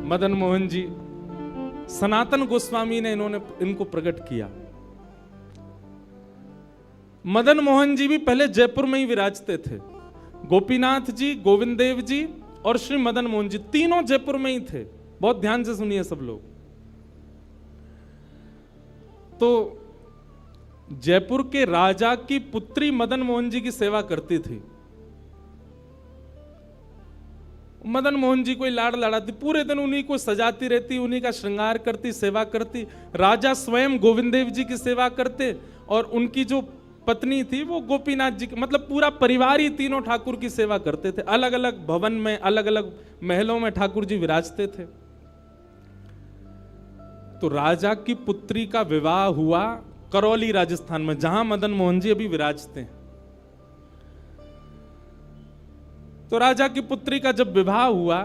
मदन मोहन जी, सनातन गोस्वामी ने इनको प्रकट किया। मदन मोहन जी भी पहले जयपुर में ही विराजते थे। गोपीनाथ जी, गोविंद देव जी और श्री मदन मोहन जी तीनों जयपुर में ही थे। बहुत ध्यान से सुनिए सब लोग। तो जयपुर के राजा की पुत्री मदन मोहन जी की सेवा करती थी। मदन मोहन जी कोई लाड़ लड़ाती, पूरे दिन उन्हीं को सजाती रहती, उन्हीं का श्रृंगार करती, सेवा करती। राजा स्वयं गोविंद देव जी की सेवा करते और उनकी जो पत्नी थी वो गोपीनाथ जी की, मतलब पूरा परिवार ही तीनों ठाकुर की सेवा करते थे। अलग अलग भवन में, अलग अलग महलों में ठाकुर जी विराजते थे। तो राजा की पुत्री का विवाह हुआ करौली राजस्थान में, जहां मदन मोहन जी अभी विराजते हैं। तो राजा की पुत्री का जब विवाह हुआ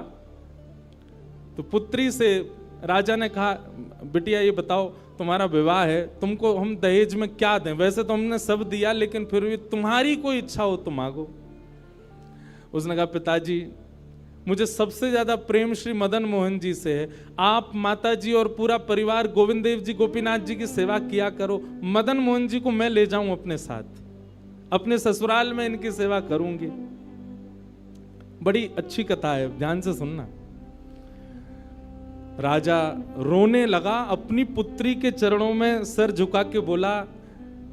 तो पुत्री से राजा ने कहा, बिटिया ये बताओ तुम्हारा विवाह है, तुमको हम दहेज में क्या दें? वैसे तो हमने सब दिया, लेकिन फिर भी तुम्हारी कोई इच्छा हो तो मांगो। उसने कहा, पिताजी मुझे सबसे ज्यादा प्रेम श्री मदन मोहन जी से है। आप माता जी और पूरा परिवार गोविंद देव जी, गोपीनाथ जी की सेवा किया करो। मदन मोहन जी को मैं ले जाऊं अपने साथ, अपने ससुराल में इनकी सेवा करूंगी। बड़ी अच्छी कथा है, ध्यान से सुनना। राजा रोने लगा, अपनी पुत्री के चरणों में सर झुका के बोला,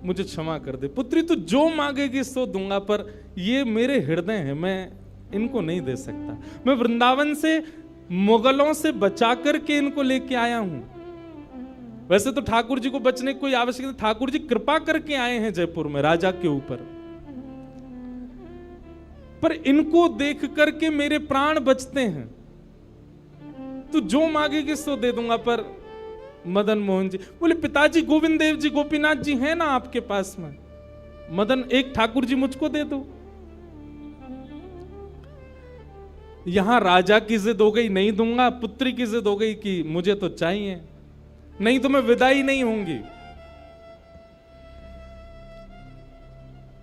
मुझे क्षमा कर दे पुत्री, तू जो मांगेगी सो दूंगा, पर ये मेरे हृदय हैं, मैं इनको नहीं दे सकता। मैं वृंदावन से मुगलों से बचा करके इनको लेके आया हूं। वैसे तो ठाकुर जी को बचने की कोई आवश्यकता, ठाकुर जी कृपा करके आए हैं जयपुर में राजा के ऊपर, पर इनको देख करके मेरे प्राण बचते हैं। तू जो मांगेगी सो दे दूंगा। पर मदन मोहन जी बोले, पिताजी गोविंद देव जी, गोपीनाथ जी हैं ना आपके पास में, मदन एक ठाकुर जी मुझको दे दो। यहां राजा की जिद हो गई, नहीं दूंगा। पुत्री की जिद हो गई कि मुझे तो चाहिए, नहीं तो मैं विदाई नहीं होंगी।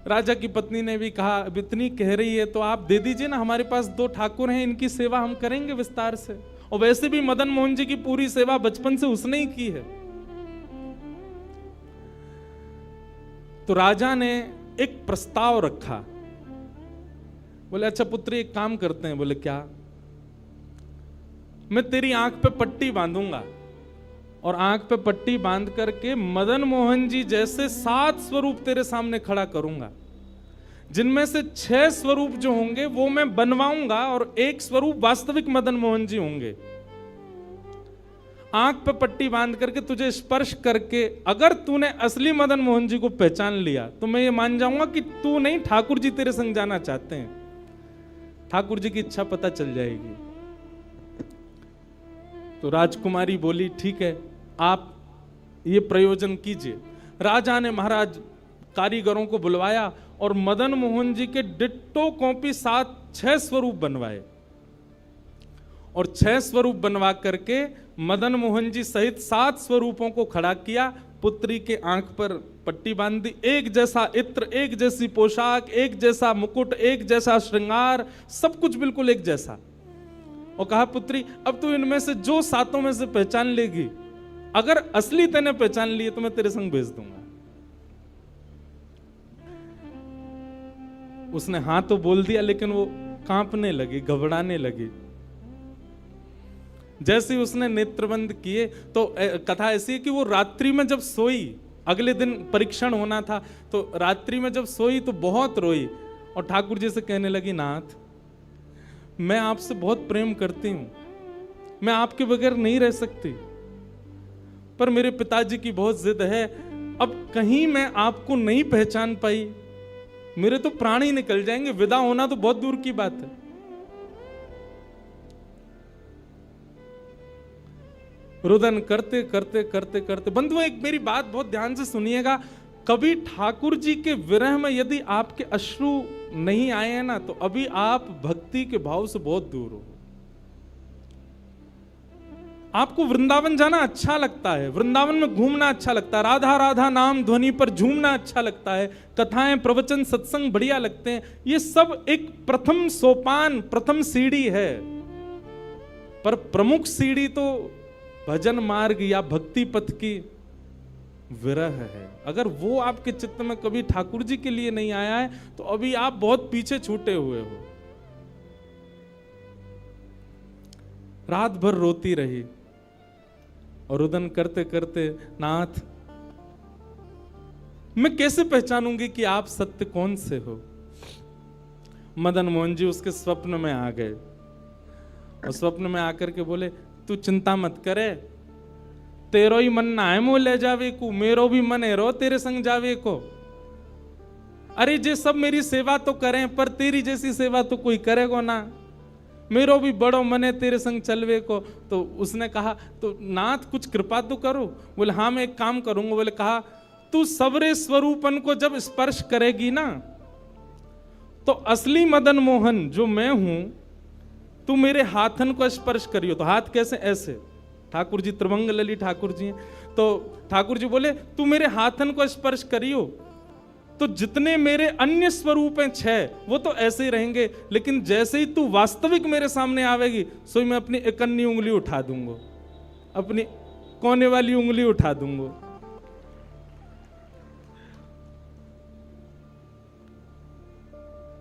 राजा की पत्नी ने भी कहा, अब इतनी कह रही है तो आप दे दीजिए ना, हमारे पास 2 ठाकुर हैं, इनकी सेवा हम करेंगे विस्तार से। और वैसे भी मदन मोहन जी की पूरी सेवा बचपन से उसने ही की है। तो राजा ने एक प्रस्ताव रखा। बोले, अच्छा पुत्री एक काम करते हैं। बोले, क्या? मैं तेरी आंख पे पट्टी बांधूंगा और आंख पे पट्टी बांध करके मदन मोहन जी जैसे 7 स्वरूप तेरे सामने खड़ा करूंगा, जिनमें से 6 स्वरूप जो होंगे वो मैं बनवाऊंगा और 1 स्वरूप वास्तविक मदन मोहन जी होंगे। आंख पे पट्टी बांध करके तुझे स्पर्श करके अगर तूने असली मदन मोहन जी को पहचान लिया तो मैं ये मान जाऊंगा कि तू नहीं, ठाकुर जी तेरे संग जाना चाहते हैं। ठाकुर जी की इच्छा पता चल जाएगी। तो राजकुमारी बोली, ठीक है, आप ये प्रयोजन कीजिए। राजा ने महाराज कारीगरों को बुलवाया और मदन मोहन जी के डिट्टो कॉपी 6 स्वरूप बनवाए और 6 स्वरूप बनवा करके मदन मोहन जी सहित 7 स्वरूपों को खड़ा किया। पुत्री के आंख पर पट्टी बांध दी, एक जैसा इत्र, एक जैसी पोशाक, एक जैसा मुकुट, एक जैसा श्रृंगार, सब कुछ बिल्कुल एक जैसा। और कहा, पुत्री अब तू इनमें से जो 7 में से पहचान लेगी, अगर असली तूने पहचान लिए तो मैं तेरे संग भेज दूंगा। उसने हाँ तो बोल दिया, लेकिन वो कांपने लगी, घबराने लगी। जैसे ही उसने नेत्रबंद किए तो कथा ऐसी है कि वो रात्रि में जब सोई, अगले दिन परीक्षण होना था, तो रात्रि में जब सोई तो बहुत रोई और ठाकुर जी से कहने लगी, नाथ मैं आपसे बहुत प्रेम करती हूं, मैं आपके बगैर नहीं रह सकती, पर मेरे पिताजी की बहुत जिद है। अब कहीं मैं आपको नहीं पहचान पाई, मेरे तो प्राण ही निकल जाएंगे, विदा होना तो बहुत दूर की बात है। रुदन करते करते करते करते, बंधुओं एक मेरी बात बहुत ध्यान से सुनिएगा, कभी ठाकुर जी के विरह में यदि आपके अश्रु नहीं आए हैं ना, तो अभी आप भक्ति के भाव से बहुत दूर हो। आपको वृंदावन जाना अच्छा लगता है, वृंदावन में घूमना अच्छा लगता है, राधा राधा नाम ध्वनि पर झूमना अच्छा लगता है, कथाएं, प्रवचन, सत्संग बढ़िया लगते हैं। ये सब एक प्रथम सोपान, प्रथम सीढ़ी है, पर प्रमुख सीढ़ी तो भजन मार्ग या भक्ति पथ की विरह है। अगर वो आपके चित्त में कभी ठाकुर जी के लिए नहीं आया है तो अभी आप बहुत पीछे छूटे हुए हो। रात भर रोती रही और रुदन करते करते, नाथ मैं कैसे पहचानूंगी कि आप सत्य कौन से हो। मदन मोहन जी उसके स्वप्न में आ गए और स्वप्न में आकर के बोले, तू चिंता मत करे, तेरो ही मन ना है मोह ले जावे को, मेरो भी मन है रो तेरे संग जावे को। अरे जे सब मेरी सेवा तो करें पर तेरी जैसी सेवा तो कोई करेगा ना, मेरो भी बड़ो मन है तेरे संग चलवे को। तो उसने कहा, तो नाथ कुछ कृपा तो करो। बोले हाँ मैं एक काम करूंगा। बोले कहा, तू सबरे स्वरूपन को जब स्पर्श करेगी ना तो असली मदन मोहन जो मैं हूं, तू मेरे हाथन को स्पर्श करियो। तो हाथ कैसे? ऐसे। ठाकुर जी त्रिभंग लली ठाकुर जी हैं। तो ठाकुर जी बोले तू मेरे हाथन को स्पर्श करियो तो जितने मेरे अन्य स्वरूप हैं 6 वो तो ऐसे ही रहेंगे, लेकिन जैसे ही तू वास्तविक मेरे सामने आवेगी सो मैं अपनी इकन्नी उंगली उठा दूंगा, अपनी कोने वाली उंगली उठा दूंगा।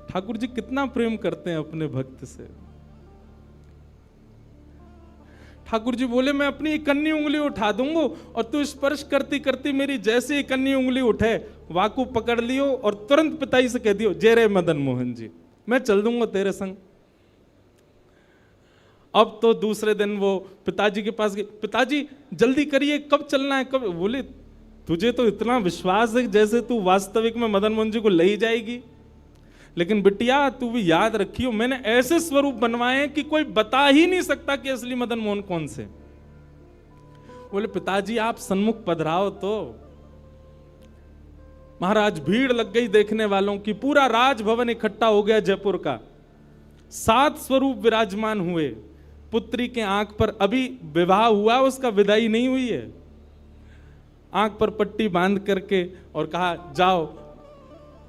ठाकुर जी कितना प्रेम करते हैं अपने भक्त से। ठाकुर जी बोले मैं अपनी इकन्नी उंगली उठा दूंगा और तू स्पर्श करती करती मेरी जैसी इकन्नी उंगली उठे वाकू पकड़ लियो और तुरंत पिताजी से कह दियो, जय रे मदन मोहन जी, मैं चल दूंगा तेरे संग। अब तो दूसरे दिन वो पिताजी के पास गए, पिताजी जल्दी करिए, कब चलना है कब? बोले तुझे तो इतना विश्वास है जैसे तू वास्तविक में मदन मोहन जी को ले ही जाएगी, लेकिन बिटिया तू भी याद रखियो मैंने ऐसे स्वरूप बनवाए हैं कि कोई बता ही नहीं सकता कि असली मदन मोहन कौन से। बोले पिताजी आप सन्मुख पधराओ। तो महाराज भीड़ लग गई देखने वालों की, पूरा राजभवन इकट्ठा हो गया जयपुर का। 7 स्वरूप विराजमान हुए। पुत्री के आंख पर अभी विवाह हुआ, उसका विदाई नहीं हुई है, आंख पर पट्टी बांध करके और कहा जाओ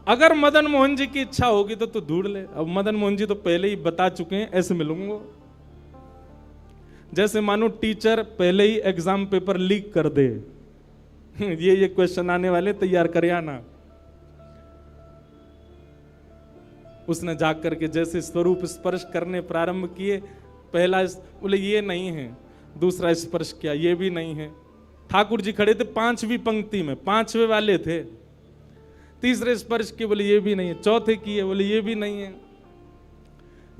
अगर मदन मोहन जी की इच्छा होगी तो तू ढूंढ ले। अब मदन मोहन जी तो पहले ही बता चुके हैं ऐसे मिलूंगा, जैसे मानो टीचर पहले ही एग्जाम पेपर लीक कर दे ये क्वेश्चन आने वाले तैयार कर आना। उसने जाकर के जैसे स्वरूप स्पर्श करने प्रारंभ किए, पहला बोले ये नहीं है, दूसरा स्पर्श किया ये भी नहीं है। ठाकुर जी खड़े थे 5वीं पंक्ति में, 5वें वाले थे। तीसरे स्पर्श किए, बोले ये भी नहीं है। चौथे किए, बोले ये भी नहीं है।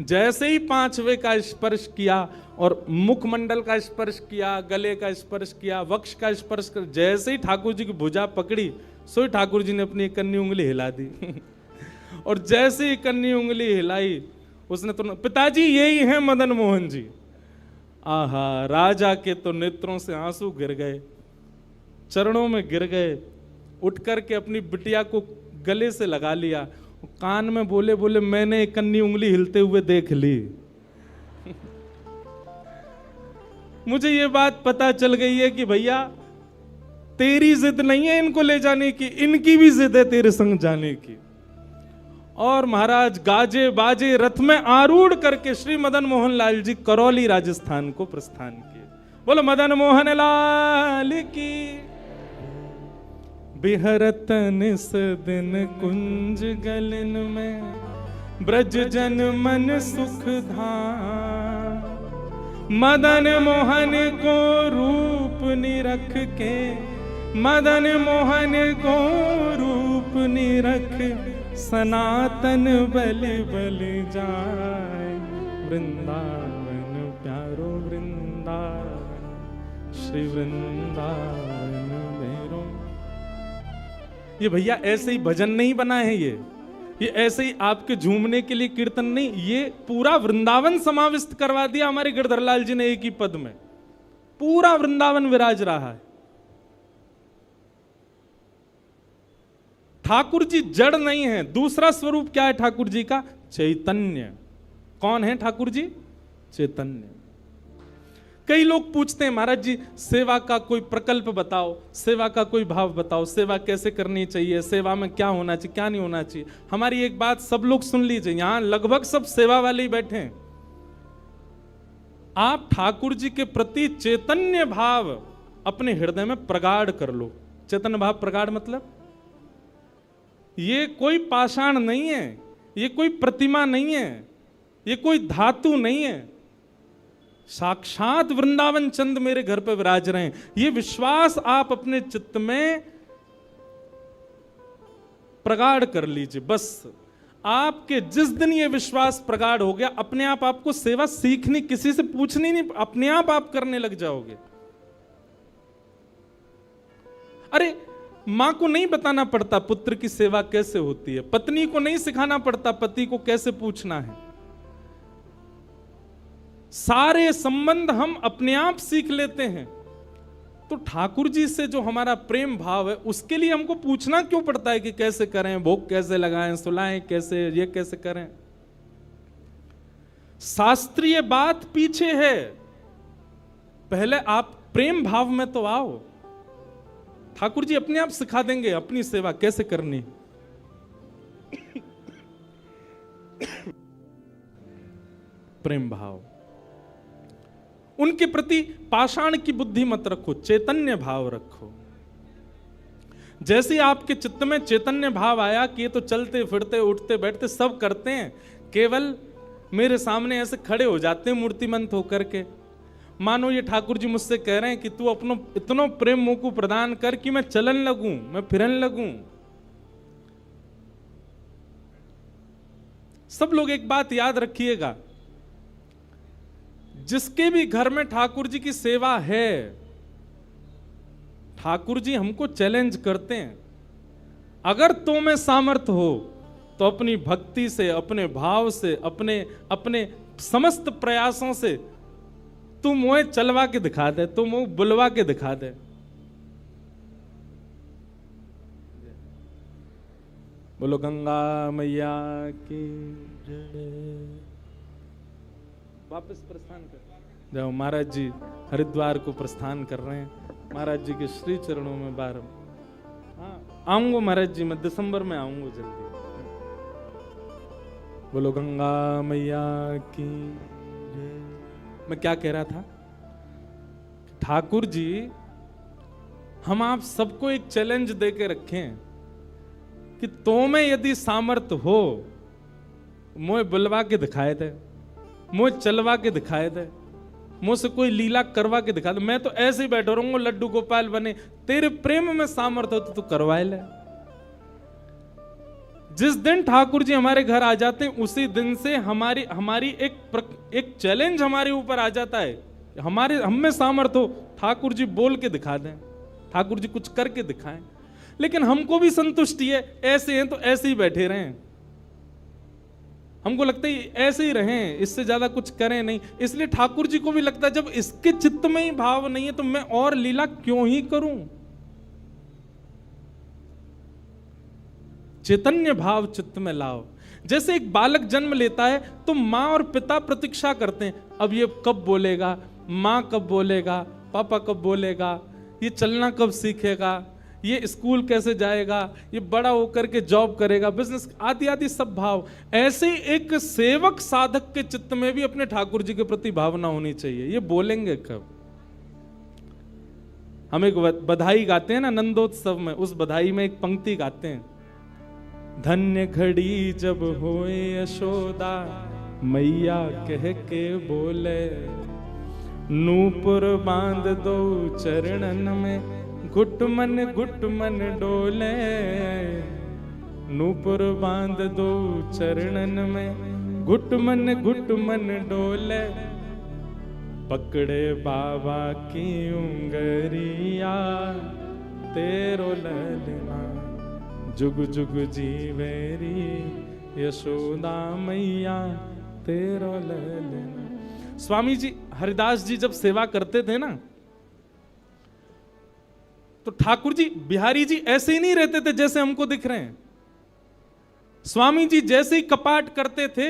जैसे ही 5वें का स्पर्श किया और मुखमंडल का स्पर्श किया, गले का स्पर्श किया, वक्ष का स्पर्श कर, जैसे ही ठाकुर जी की भुजा पकड़ी सो ही ठाकुर जी ने अपनी कन्नी उंगली हिला दी और जैसे ही कन्नी उंगली हिलाई उसने तो, पिताजी यही है मदन मोहन जी। आहा, राजा के तो नेत्रों से आंसू गिर गए, चरणों में गिर गए, उठ करके अपनी बिटिया को गले से लगा लिया, कान में बोले बोले मैंने एक कन्नी उंगली हिलते हुए देख ली मुझे ये बात पता चल गई है कि भैया तेरी जिद नहीं है इनको ले जाने की, इनकी भी जिद है तेरे संग जाने की। और महाराज गाजे बाजे रथ में आरूढ़ करके श्री मदन मोहन लाल जी करौली राजस्थान को प्रस्थान किए। बोलो मदन मोहन लाल की। बिहरत निस दिन कुंज गलन में ब्रज जन मन सुख धाम, मदन मोहन को रूप निरख के, मदन मोहन को रूप निरख सनातन बल बल जाए, वृंदावन प्यारो वृंदावन, श्री वृंदावन मेरो। ये भैया ऐसे ही भजन नहीं बना है, ये ऐसे ही आपके झूमने के लिए कीर्तन नहीं, ये पूरा वृंदावन समाविष्ट करवा दिया हमारे गिरधर लाल जी ने एक ही पद में। पूरा वृंदावन विराज रहा है। ठाकुर जी जड़ नहीं है। दूसरा स्वरूप क्या है ठाकुर जी का? चैतन्य। कौन है ठाकुर जी? चैतन्य। कई लोग पूछते हैं महाराज जी सेवा का कोई प्रकल्प बताओ, सेवा का कोई भाव बताओ, सेवा कैसे करनी चाहिए, सेवा में क्या होना चाहिए क्या नहीं होना चाहिए। हमारी एक बात सब लोग सुन लीजिए, यहां लगभग सब सेवा वाले ही बैठे हैं। आप ठाकुर जी के प्रति चैतन्य भाव अपने हृदय में प्रगाढ़ कर लो। चैतन्य भाव प्रगाढ़ मतलब ये कोई पाषाण नहीं है, ये कोई प्रतिमा नहीं है, ये कोई धातु नहीं है, साक्षात वृंदावन चंद मेरे घर पे विराज रहे हैं। ये विश्वास आप अपने चित्त में प्रगाढ़ कर लीजिए। बस आपके जिस दिन ये विश्वास प्रगाढ़ हो गया, अपने आप आपको सेवा सीखनी, किसी से पूछनी नहीं, अपने आप करने लग जाओगे। अरे मां को नहीं बताना पड़ता पुत्र की सेवा कैसे होती है, पत्नी को नहीं सिखाना पड़ता पति को कैसे पूछना है। सारे संबंध हम अपने आप सीख लेते हैं। तो ठाकुर जी से जो हमारा प्रेम भाव है, उसके लिए हमको पूछना क्यों पड़ता है कि कैसे करें, भोग कैसे लगाएं, सुलाएं कैसे, ये कैसे करें। शास्त्रीय बात पीछे है, पहले आप प्रेम भाव में तो आओ। ठाकुर जी अपने आप सिखा देंगे अपनी सेवा कैसे करनी। प्रेम भाव, उनके प्रति पाषाण की बुद्धि मत रखो, चैतन्य भाव रखो। जैसे आपके चित्त में चैतन्य भाव आया कि ये तो चलते फिरते उठते बैठते सब करते हैं, केवल मेरे सामने ऐसे खड़े हो जाते हैं मूर्तिमंत होकर के। मानो ये ठाकुर जी मुझसे कह रहे हैं कि तू अपनो इतनो प्रेम मुंह को प्रदान कर कि मैं चलन लगूं, मैं फिरन लगूं। सब लोग एक बात याद रखिएगा, जिसके भी घर में ठाकुर जी की सेवा है, ठाकुर जी हमको चैलेंज करते हैं, अगर तो में सामर्थ्य हो तो अपनी भक्ति से, अपने भाव से, अपने समस्त प्रयासों से तू मुझे चलवा के दिखा दे, तू मुझे बुलवा के दिखा दे। बोलो गंगा मैया की जय। वापस प्रस्थान कर जाओ। महाराज जी हरिद्वार को प्रस्थान कर रहे हैं, महाराज जी के श्री चरणों में बार। हाँ आऊंगा महाराज जी, मैं दिसंबर में आऊंगा जल्दी। बोलो गंगा मैया की जय। मैं क्या कह रहा था, ठाकुर जी हम आप सबको एक चैलेंज दे के रखें कि तो में यदि सामर्थ्य हो, मुझे बुलवा के दिखाए दे, मुझे चलवा के दिखाए दे, मुझसे कोई लीला करवा के दिखा दे। मैं तो ऐसे ही बैठा रहूंगा लड्डू गोपाल बने, तेरे प्रेम में सामर्थ्य हो तो तू करवाए ले। जिस दिन ठाकुर जी हमारे घर आ जाते हैं, उसी दिन से हमारी एक चैलेंज हमारे ऊपर आ जाता है। हम में सामर्थ्य हो, ठाकुर जी बोल के दिखा दें, ठाकुर जी कुछ करके दिखाएं। लेकिन हमको भी संतुष्टि है, ऐसे हैं तो ऐसे ही बैठे रहें। हमको लगता है ऐसे ही रहें, इससे ज्यादा कुछ करें नहीं। इसलिए ठाकुर जी को भी लगता है जब इसके चित्त में ही भाव नहीं है तो मैं और लीला क्यों ही करूं। चैतन्य भाव चित्त में लाओ। जैसे एक बालक जन्म लेता है तो मां और पिता प्रतीक्षा करते हैं, अब ये कब बोलेगा, मां कब बोलेगा, पापा कब बोलेगा, ये चलना कब सीखेगा, ये स्कूल कैसे जाएगा, ये बड़ा होकर के जॉब करेगा, बिजनेस आदि आदि सब भाव। ऐसे एक सेवक साधक के चित्त में भी अपने ठाकुर जी के प्रति भावना होनी चाहिए। ये बोलेंगे कब। हम एक बधाई गाते हैं ना नंदोत्सव में, उस बधाई में एक पंक्ति गाते हैं, धन्य घड़ी जब होए यशोदा मैया कह के बोले, नूपुर बांध दो चरणन में घुट मन डोले, नूपुर बांध दो चरणन में घुट मन डोले, पकड़े बाबा की उंगरिया तेरो ललना जुग जुग जीवेरी यशोदा मैया तेरो ललना। स्वामी जी हरिदास जी जब सेवा करते थे ना, तो ठाकुर जी बिहारी जी ऐसे ही नहीं रहते थे जैसे हमको दिख रहे हैं। स्वामी जी जैसे ही कपाट करते थे,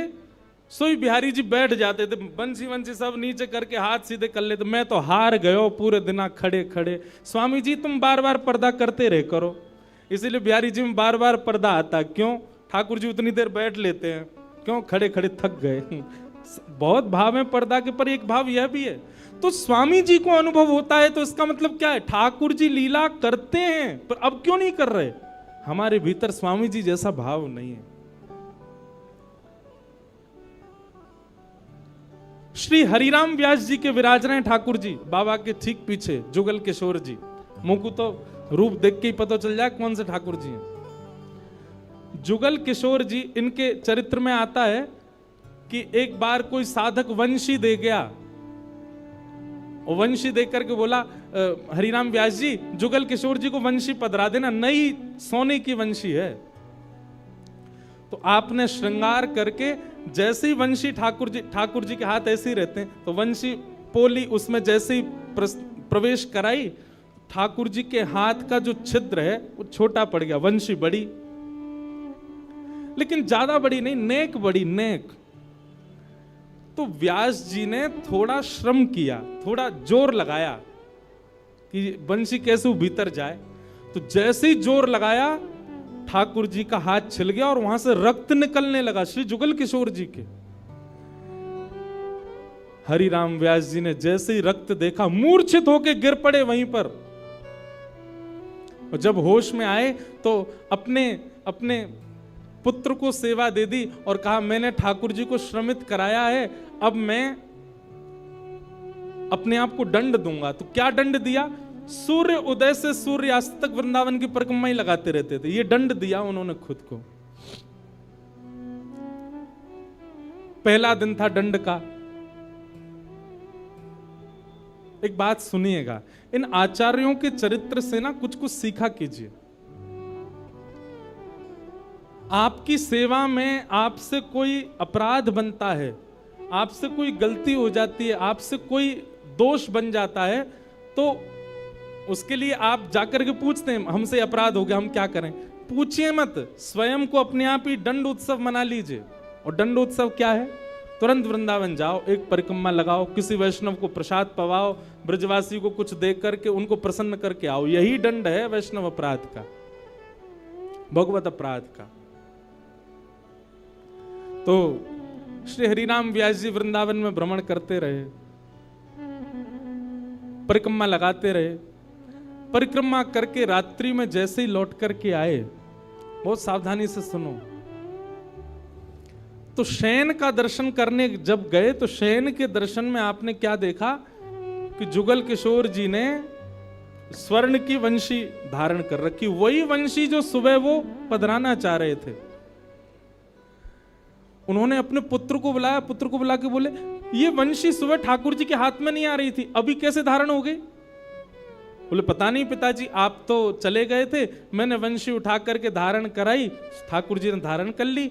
सोई बिहारी जी बैठ जाते थे, बंसी वंसी सब नीचे करके हाथ सीधे कर लेते। मैं तो हार गयो पूरे दिन खड़े खड़े। स्वामी जी तुम बार बार पर्दा करते रहे करो। इसीलिए बिहारी जी में बार बार पर्दा आता। क्यों? ठाकुर जी उतनी देर बैठ लेते हैं, क्यों? खड़े खड़े थक गए। बहुत भाव है पर्दा के, पर एक भाव यह भी है। तो स्वामी जी को अनुभव होता है, तो इसका मतलब क्या है? ठाकुर जी लीला करते हैं, पर अब क्यों नहीं कर रहे? हमारे भीतर स्वामी जी जैसा भाव नहीं है। श्री हरिराम व्यास जी के विराज रहे हैं ठाकुर जी, बाबा के ठीक पीछे जुगल किशोर जी। मुंह को तो रूप देख के ही पता चल जाए कौन से ठाकुर जी हैं। जुगल किशोर जी, इनके चरित्र में आता है कि एक बार कोई साधक वंशी दे गया, और वंशी दे करके बोला हरिराम व्यास जी, जुगल किशोर जी को वंशी पधरा देना, नई सोने की वंशी है। तो आपने श्रृंगार करके जैसे ही वंशी ठाकुर जी के हाथ ऐसे ही रहते हैं, तो वंशी पोली उसमें जैसे ही प्रवेश कराई, ठाकुर जी के हाथ का जो छिद्र है वो छोटा पड़ गया, वंशी बड़ी, लेकिन ज्यादा बड़ी नहीं, नेक बड़ी, नेक। तो व्यास जी ने थोड़ा श्रम किया, थोड़ा जोर लगाया कि वंशी कैसे भीतर जाए। तो जैसे ही जोर लगाया, ठाकुर जी का हाथ छिल गया और वहां से रक्त निकलने लगा, श्री जुगल किशोर जी के। हरिराम व्यास जी ने जैसे ही रक्त देखा, मूर्छित होकर गिर पड़े वहीं पर। और जब होश में आए तो अपने पुत्र को सेवा दे दी और कहा, मैंने ठाकुर जी को श्रमित कराया है, अब मैं अपने आप को दंड दूंगा। तो क्या दंड दिया? सूर्य उदय से सूर्यास्त तक वृंदावन की परिक्रमा ही लगाते रहते थे, ये दंड दिया उन्होंने खुद को। पहला दिन था दंड का। एक बात सुनिएगा, इन आचार्यों के चरित्र से ना कुछ कुछ सीखा कीजिए। आपकी सेवा में आपसे कोई अपराध बनता है, आपसे कोई गलती हो जाती है, आपसे कोई दोष बन जाता है, तो उसके लिए आप जाकर के पूछते हैं, हमसे अपराध हो गया, हम क्या करें? पूछिए मत, स्वयं को अपने आप ही दंड उत्सव मना लीजिए। और दंड उत्सव क्या है? तुरंत वृंदावन जाओ, एक परिक्रमा लगाओ, किसी वैष्णव को प्रसाद पवाओ, ब्रजवासी को कुछ दे करके उनको प्रसन्न करके आओ। यही दंड है वैष्णव अपराध का, भगवत अपराध का। तो श्री हरिराम व्यास जी वृंदावन में भ्रमण करते रहे, परिक्रमा लगाते रहे। परिक्रमा करके रात्रि में जैसे ही लौट करके आए, बहुत सावधानी से सुनो, तो शयन का दर्शन करने जब गए, तो शयन के दर्शन में आपने क्या देखा कि जुगल किशोर जी ने स्वर्ण की वंशी धारण कर रखी, वही वंशी जो सुबह वो पधराना चाह रहे थे। उन्होंने अपने पुत्र को बुलाया, पुत्र को बुला के बोले, ये वंशी सुबह ठाकुर जी के हाथ में नहीं आ रही थी, अभी कैसे धारण हो गई? बोले, पता नहीं पिताजी, आप तो चले गए थे, मैंने वंशी उठा करके धारण कराई, ठाकुर जी ने धारण कर ली।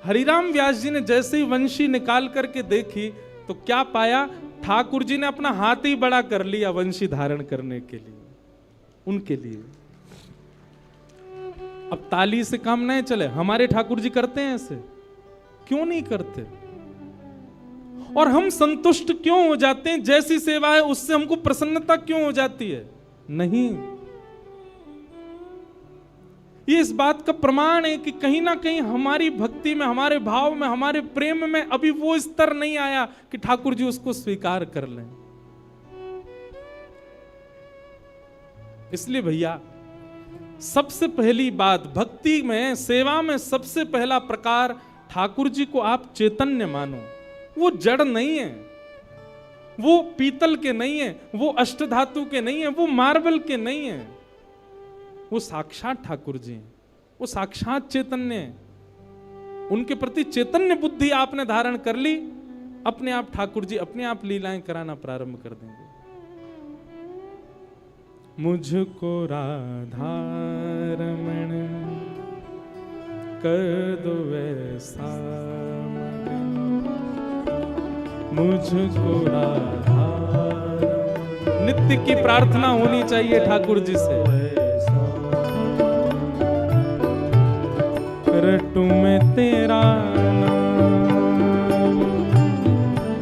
हरिराम व्यास जी ने जैसे ही वंशी निकाल करके देखी, तो क्या पाया? ठाकुर जी ने अपना हाथ ही बड़ा कर लिया वंशी धारण करने के लिए, उनके लिए। अब ताली से काम नहीं चले, हमारे ठाकुर जी करते हैं ऐसे? क्यों नहीं करते? और हम संतुष्ट क्यों हो जाते हैं? जैसी सेवा है उससे हमको प्रसन्नता क्यों हो जाती है? नहीं। ये इस बात का प्रमाण है कि कहीं ना कहीं हमारी भक्ति में, हमारे भाव में, हमारे प्रेम में अभी वो स्तर नहीं आया कि ठाकुर जी उसको स्वीकार कर लें। इसलिए भैया, सबसे पहली बात भक्ति में, सेवा में सबसे पहला प्रकार, ठाकुर जी को आप चैतन्य मानो। वो जड़ नहीं है, वो पीतल के नहीं है, वो अष्टधातु के नहीं है, वो मार्बल के नहीं है, वो साक्षात ठाकुर जी हैं, वो साक्षात चैतन्य है। उनके प्रति चैतन्य बुद्धि आपने धारण कर ली, अपने आप ठाकुर जी अपने आप लीलाएं कराना प्रारंभ कर देंगे। मुझको राधा रमण कर दो वैसा, मुझको राधा, नित्य की प्रार्थना होनी चाहिए ठाकुर जी से। रटू में तेरा नाम,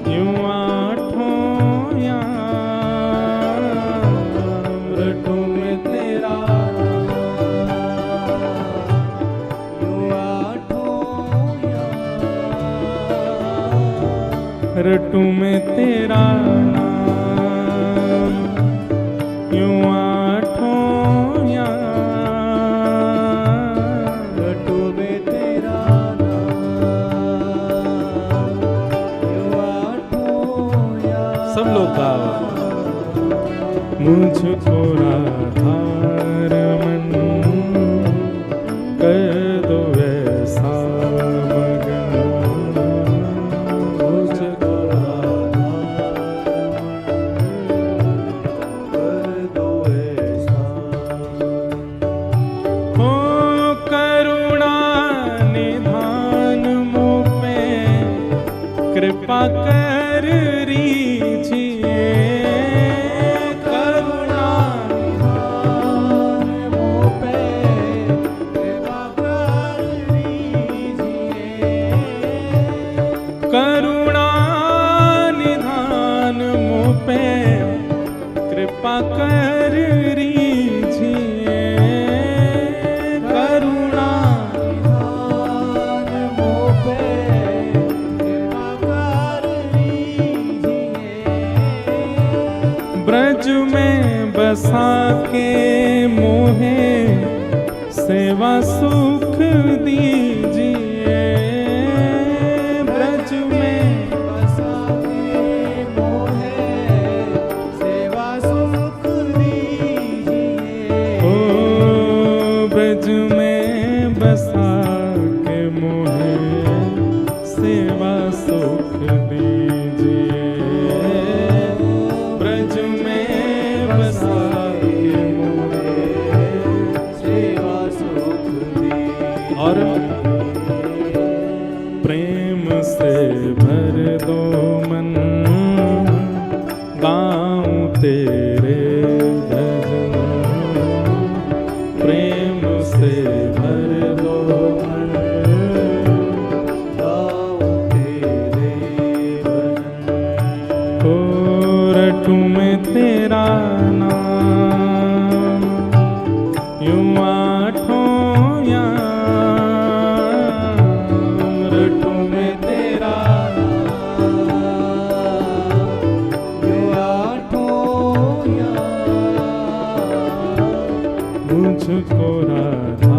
यूं आठों याम, रटू में तेरा नाम, यूं आठों याम, रटूं मैं तेरा नाम यूं आठों याम। रटूं मैं तेरा नाम यूं आठों याम। सब लोग गाओ। मुझको राधारमन कर दो ऐसा मगन, मुझको कर दो ऐसा। हो करुणा निधान मुझ पे कृपा कर रीजिए। करुणा निधान मुझ पे कृपा कर लीजिए। करुणा निधान मुझ पे कृपा कर रीजिए। करुणा निधान मुझ पे कृपा कर लीजिए। ब्रज में बसा के मोहे सेवा सुख दीजिए। ब्रज में बसा के मोहे सेवा सुख दीजिए। ओ ब्रज में बसा के मोहे सेवा सुख दीजिए। ब्रज में बसा के मोहे सेवा सुख दीजिए। और प्रेम से भर दो मन गाऊं तेरे भजन। प्रेम से भर दो मन गाऊं तेरे भजन। ओ रटूं मैं तेरा नाम यूं आठों याम। रटूं मैं तेरा यूं आठों याम। मुझको राधा